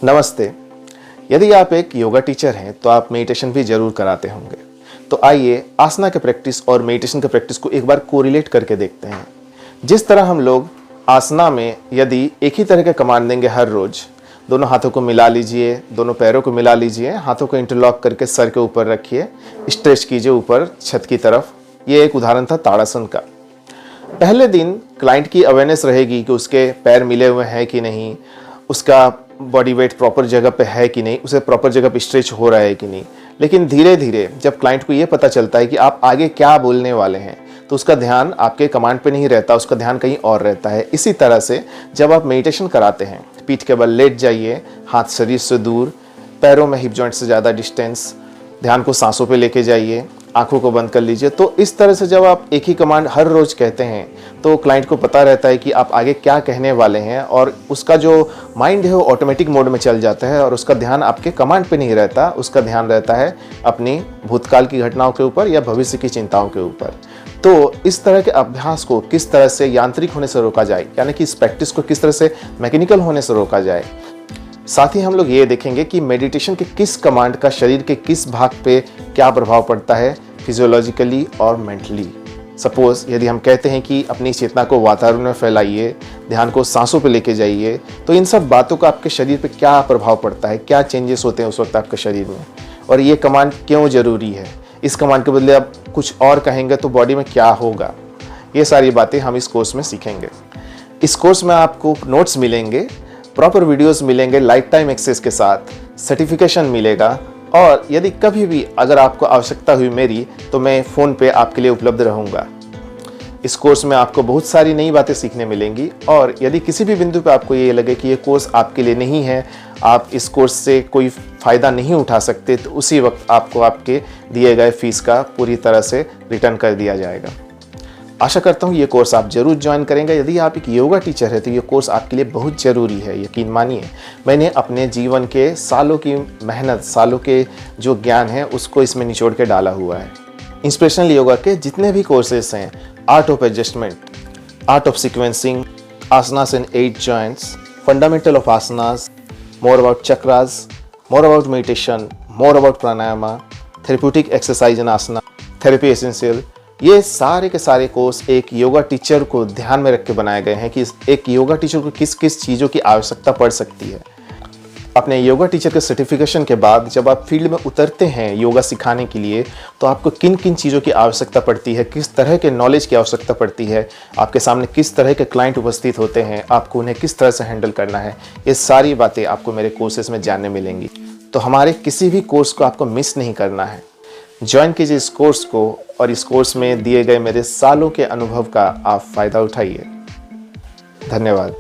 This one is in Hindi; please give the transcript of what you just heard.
नमस्ते। यदि आप एक योगा टीचर हैं तो आप मेडिटेशन भी ज़रूर कराते होंगे। तो आइए आसना के प्रैक्टिस और मेडिटेशन के प्रैक्टिस को एक बार कोरिलेट करके देखते हैं। जिस तरह हम लोग आसना में यदि एक ही तरह के कमांड देंगे हर रोज़, दोनों हाथों को मिला लीजिए, दोनों पैरों को मिला लीजिए, हाथों को इंटरलॉक करके सर के ऊपर रखिए, स्ट्रेच कीजिए ऊपर छत की तरफ। ये एक उदाहरण था ताड़ासन का। पहले दिन क्लाइंट की अवेयरनेस रहेगी कि उसके पैर मिले हुए हैं कि नहीं, उसका बॉडी वेट प्रॉपर जगह पे है कि नहीं, उसे प्रॉपर जगह पे स्ट्रेच हो रहा है कि नहीं। लेकिन धीरे धीरे जब क्लाइंट को ये पता चलता है कि आप आगे क्या बोलने वाले हैं, तो उसका ध्यान आपके कमांड पे नहीं रहता, उसका ध्यान कहीं और रहता है। इसी तरह से जब आप मेडिटेशन कराते हैं, पीठ के बल लेट जाइए, हाथ शरीर से दूर, पैरों में हिप जॉइंट से ज़्यादा डिस्टेंस, ध्यान को सांसों पे लेके जाइए, आंखों को बंद कर लीजिए। तो इस तरह से जब आप एक ही कमांड हर रोज़ कहते हैं तो क्लाइंट को पता रहता है कि आप आगे क्या कहने वाले हैं, और उसका जो माइंड है वो ऑटोमेटिक मोड में चल जाता है और उसका ध्यान आपके कमांड पे नहीं रहता, उसका ध्यान रहता है अपनी भूतकाल की घटनाओं के ऊपर या भविष्य की चिंताओं के ऊपर। तो इस तरह के अभ्यास को किस तरह से यांत्रिक होने से रोका जाए, यानी कि इस प्रैक्टिस को किस तरह से मैकेनिकल होने से रोका जाए, साथ ही हम लोग ये देखेंगे कि मेडिटेशन के किस कमांड का शरीर के किस भाग पे क्या प्रभाव पड़ता है फिजियोलॉजिकली और मेंटली। सपोज यदि हम कहते हैं कि अपनी चेतना को वातावरण में फैलाइए, ध्यान को सांसों पे लेके जाइए, तो इन सब बातों का आपके शरीर पे क्या प्रभाव पड़ता है, क्या चेंजेस होते हैं उस वक्त आपके शरीर में, और ये कमांड क्यों ज़रूरी है, इस कमांड के बदले आप कुछ और कहेंगे तो बॉडी में क्या होगा। ये सारी बातें हम इस कोर्स में सीखेंगे। इस कोर्स में आपको नोट्स मिलेंगे, प्रॉपर वीडियोस मिलेंगे, लाइफ टाइम एक्सेस के साथ सर्टिफिकेशन मिलेगा, और यदि कभी भी अगर आपको आवश्यकता हुई मेरी, तो मैं फ़ोन पे आपके लिए उपलब्ध रहूँगा। इस कोर्स में आपको बहुत सारी नई बातें सीखने मिलेंगी, और यदि किसी भी बिंदु पे आपको ये लगे कि ये कोर्स आपके लिए नहीं है, आप इस कोर्स से कोई फ़ायदा नहीं उठा सकते, तो उसी वक्त आपको आपके दिए गए फीस का पूरी तरह से रिटर्न कर दिया जाएगा। आशा करता हूँ ये कोर्स आप ज़रूर ज्वाइन करेंगे। यदि आप एक योगा टीचर है तो ये कोर्स आपके लिए बहुत ज़रूरी है। यकीन मानिए, मैंने अपने जीवन के सालों की मेहनत, सालों के जो ज्ञान है उसको इसमें निचोड़ के डाला हुआ है। इंस्पिरेशनल योगा के जितने भी कोर्सेस हैं, art of adjustment, art of sequencing, asanas and 8 joints, fundamental of asanas, more about chakras, more about meditation, more about pranayama, therapeutic exercise in asana, therapy essential, ये सारे के सारे कोर्स एक योगा टीचर को ध्यान में रख के बनाए गए हैं कि एक योगा टीचर को किस किस चीज़ों की आवश्यकता पड़ सकती है। अपने योगा टीचर के सर्टिफिकेशन के बाद जब आप फील्ड में उतरते हैं योगा सिखाने के लिए, तो आपको किन किन चीज़ों की आवश्यकता पड़ती है, किस तरह के नॉलेज की आवश्यकता पड़ती है, आपके सामने किस तरह के क्लाइंट उपस्थित होते हैं, आपको उन्हें किस तरह से हैंडल करना है, ये सारी बातें आपको मेरे कोर्सेज में जानने मिलेंगी। तो हमारे किसी भी कोर्स को आपको मिस नहीं करना है। ज्वाइन कीजिए इस कोर्स को, और इस कोर्स में दिए गए मेरे सालों के अनुभव का आप फ़ायदा उठाइए। धन्यवाद।